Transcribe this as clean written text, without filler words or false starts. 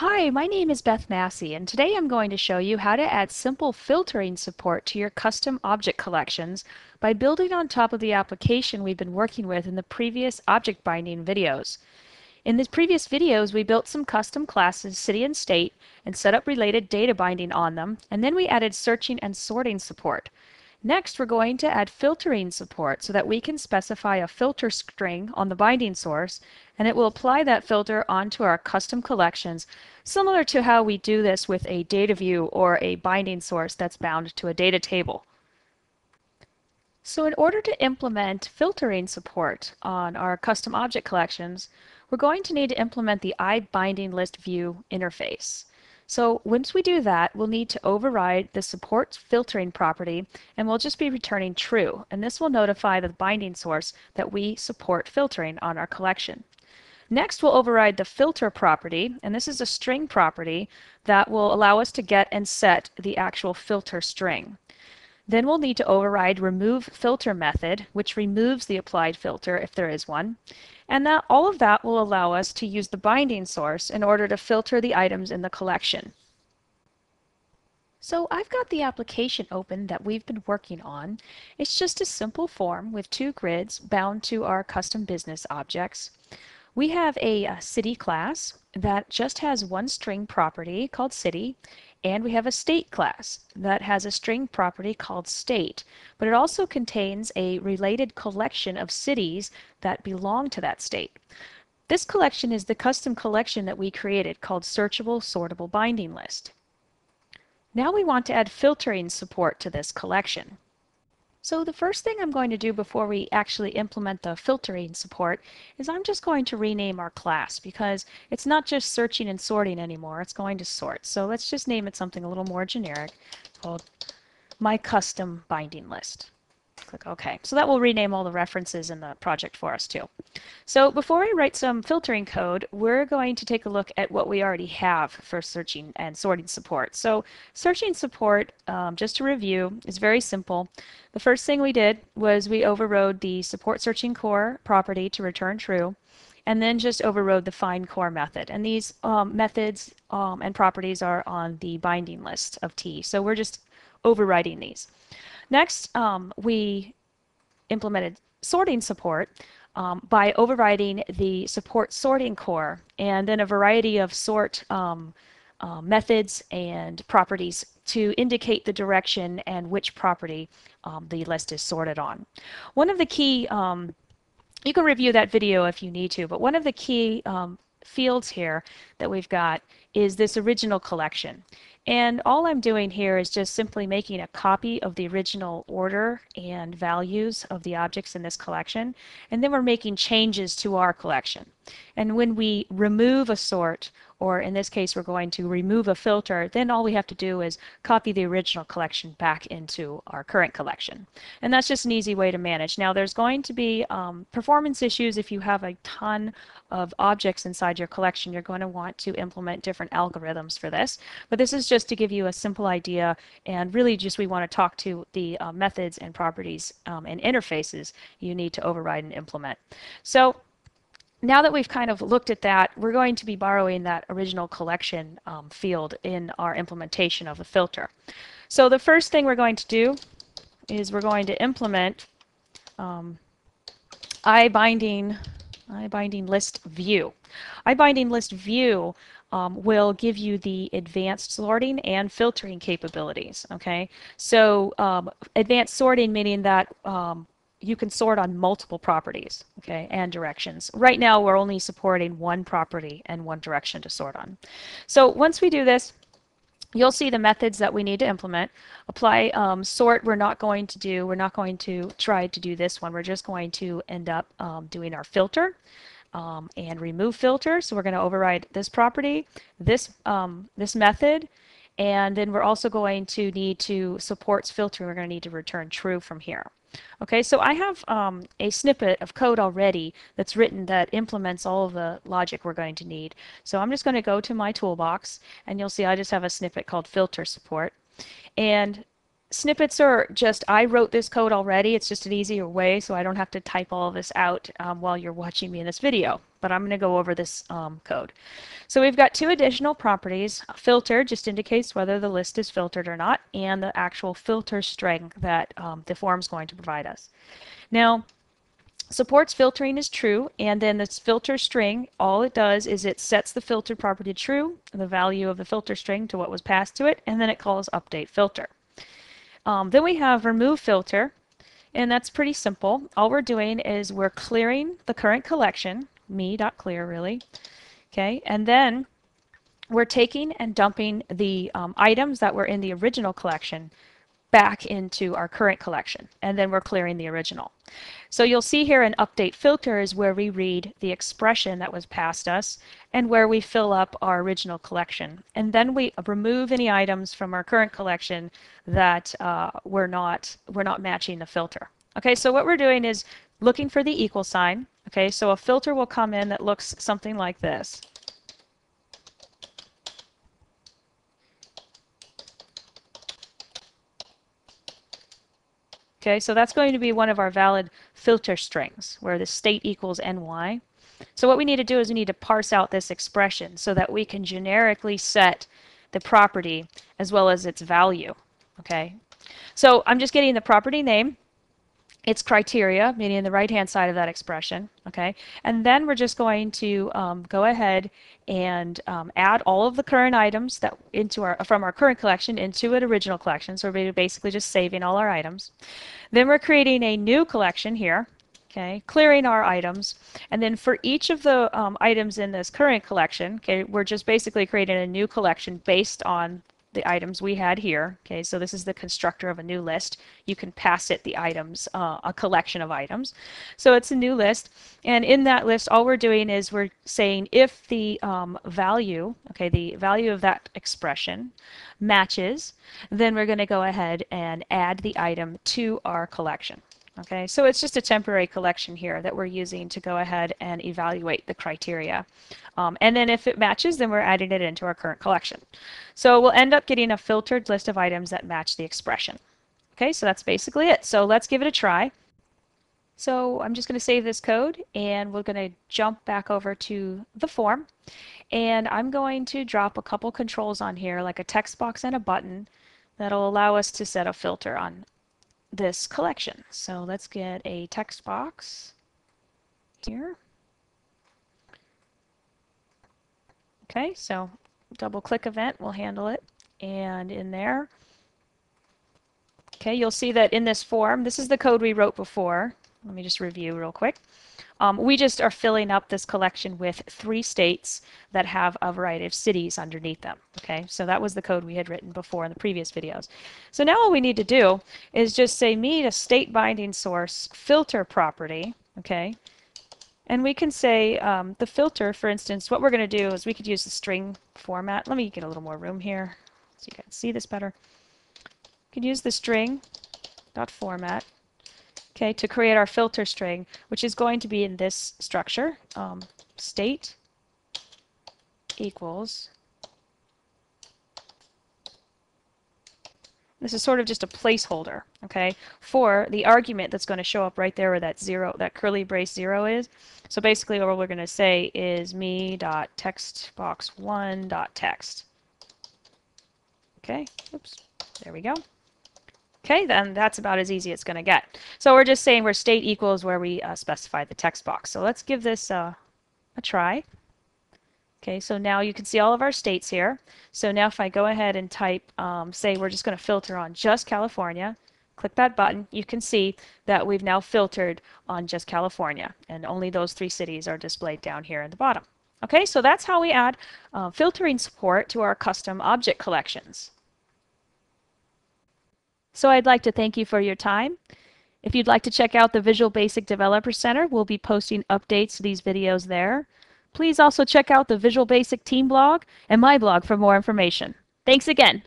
Hi, my name is Beth Massey, and today I'm going to show you how to add simple filtering support to your custom object collections by building on top of the application we've been working with in the previous object binding videos. In the previous videos, we built some custom classes, city and state, and set up related data binding on them, and then we added searching and sorting support. Next, we're going to add filtering support so that we can specify a filter string on the binding source, and it will apply that filter onto our custom collections, similar to how we do this with a data view or a binding source that's bound to a data table. So in order to implement filtering support on our custom object collections, we're going to need to implement the iBindingListView interface. So once we do that, we'll need to override the support filtering property, and we'll just be returning true. And this will notify the binding source that we support filtering on our collection. Next, we'll override the filter property, and this is a string property that will allow us to get and set the actual filter string. Then we'll need to override remove filter method, which removes the applied filter if there is one. And all of that will allow us to use the binding source in order to filter the items in the collection. So I've got the application open that we've been working on. It's just a simple form with two grids bound to our custom business objects. We have a city class that just has one string property called city, and we have a state class that has a string property called state, but it also contains a related collection of cities that belong to that state. This collection is the custom collection that we created called Searchable Sortable Binding List. Now we want to add filtering support to this collection. So the first thing I'm going to do before we actually implement the filtering support is I'm just going to rename our class because it's not just searching and sorting anymore, it's going to sort. So let's just name it something a little more generic called My Custom Binding List. Click OK. So that will rename all the references in the project for us too. So before I write some filtering code, we're going to take a look at what we already have for searching and sorting support. So searching support, just to review, is very simple. The first thing we did was we overrode the support searching core property to return true, and then just overrode the find core method. And these methods and properties are on the binding list of T. So we're just overriding these. Next, we implemented sorting support by overriding the support sorting core and then a variety of sort methods and properties to indicate the direction and which property the list is sorted on. One of the key, you can review that video if you need to, but one of the key fields here that we've got is this original collection. And all I'm doing here is just simply making a copy of the original order and values of the objects in this collection, and then we're making changes to our collection. And when we remove a sort, or in this case we're going to remove a filter, then all we have to do is copy the original collection back into our current collection. And that's just an easy way to manage. Now there's going to be performance issues if you have a ton of objects inside your collection. You're going to want to implement different algorithms for this, but this is just to give you a simple idea, and really just we want to talk to the methods and properties and interfaces you need to override and implement. So now that we've kind of looked at that, we're going to be borrowing that original collection field in our implementation of the filter. So the first thing we're going to do is we're going to implement iBindingListView. iBindingListView will give you the advanced sorting and filtering capabilities. Okay, so advanced sorting meaning that you can sort on multiple properties, okay, and directions. Right now we're only supporting one property and one direction to sort on. So once we do this, you'll see the methods that we need to implement. Apply sort we're not going to do. We're not going to try to do this one. We're just going to end up doing our filter and remove filter. So we're going to override this property, this method, and then we're also going to need to supports filtering. We're going to need to return true from here. Okay, so I have a snippet of code already that's written that implements all of the logic we're going to need. So I'm just going to go to my toolbox, and you'll see I just have a snippet called filter support. And snippets are just, I wrote this code already. It's just an easier way so I don't have to type all of this out while you're watching me in this video. but I'm going to go over this code. So we've got two additional properties. Filter just indicates whether the list is filtered or not, and the actual filter string that the form is going to provide us. Now, supports filtering is true, and then this filter string, all it does is it sets the filtered property true, the value of the filter string to what was passed to it, and then it calls update filter. Then we have remove filter, and that's pretty simple. All we're doing is we're clearing the current collection, me.clear really, okay, and then we're taking and dumping the items that were in the original collection back into our current collection, and then we're clearing the original. So you'll see here an update filter is where we read the expression that was passed us and where we fill up our original collection. And then we remove any items from our current collection that we're not matching the filter. Okay, so what we're doing is looking for the equal sign. Okay, so a filter will come in that looks something like this. Okay, so that's going to be one of our valid filter strings, where the state equals ny. So what we need to do is we need to parse out this expression so that we can generically set the property as well as its value. Okay, so I'm just getting the property name, its criteria, meaning the right-hand side of that expression. Okay, and then we're just going to go ahead and add all of the current items that from our current collection into an original collection. So we're basically just saving all our items. Then we're creating a new collection here. Okay, clearing our items, and then for each of the items in this current collection, okay, we're just basically creating a new collection based on the items we had here. Okay, so this is the constructor of a new list. You can pass it the items, a collection of items. So it's a new list, and in that list, all we're doing is we're saying if the value, okay, the value of that expression matches, then we're going to go ahead and add the item to our collection. Okay, so it's just a temporary collection here that we're using to go ahead and evaluate the criteria. And then if it matches, then we're adding it into our current collection. So we'll end up getting a filtered list of items that match the expression. Okay, so that's basically it. So let's give it a try. So I'm just going to save this code, and we're going to jump back over to the form. And I'm going to drop a couple controls on here, like a text box and a button, that'll allow us to set a filter on this collection. So let's get a text box here. Okay, so double click event will handle it, and in there, okay, you'll see that in this form, this is the code we wrote before. Let me just review real quick. We just are filling up this collection with 3 states that have a variety of cities underneath them. Okay, so that was the code we had written before in the previous videos. So now all we need to do is just say meet a state binding source filter property. Okay, and we can say the filter, for instance, what we're going to do is we could use the string format. Let me get a little more room here so you can see this better. We could use the string dot format. Okay, to create our filter string, which is going to be in this structure, state equals. This is sort of just a placeholder, okay, for the argument that's going to show up right there where that zero, that curly brace 0 is. So basically what we're going to say is me.textbox1.text. Okay, oops, there we go. Okay, then that's about as easy as it's going to get. So we're just saying where state equals where we specify the text box. So let's give this a try. Okay, so now you can see all of our states here. So now if I go ahead and type, say we're just going to filter on just California, click that button, you can see that we've now filtered on just California, and only those 3 cities are displayed down here at the bottom. Okay, so that's how we add filtering support to our custom object collections. So I'd like to thank you for your time. If you'd like to check out the Visual Basic Developer Center, we'll be posting updates to these videos there. Please also check out the Visual Basic team blog and my blog for more information. Thanks again.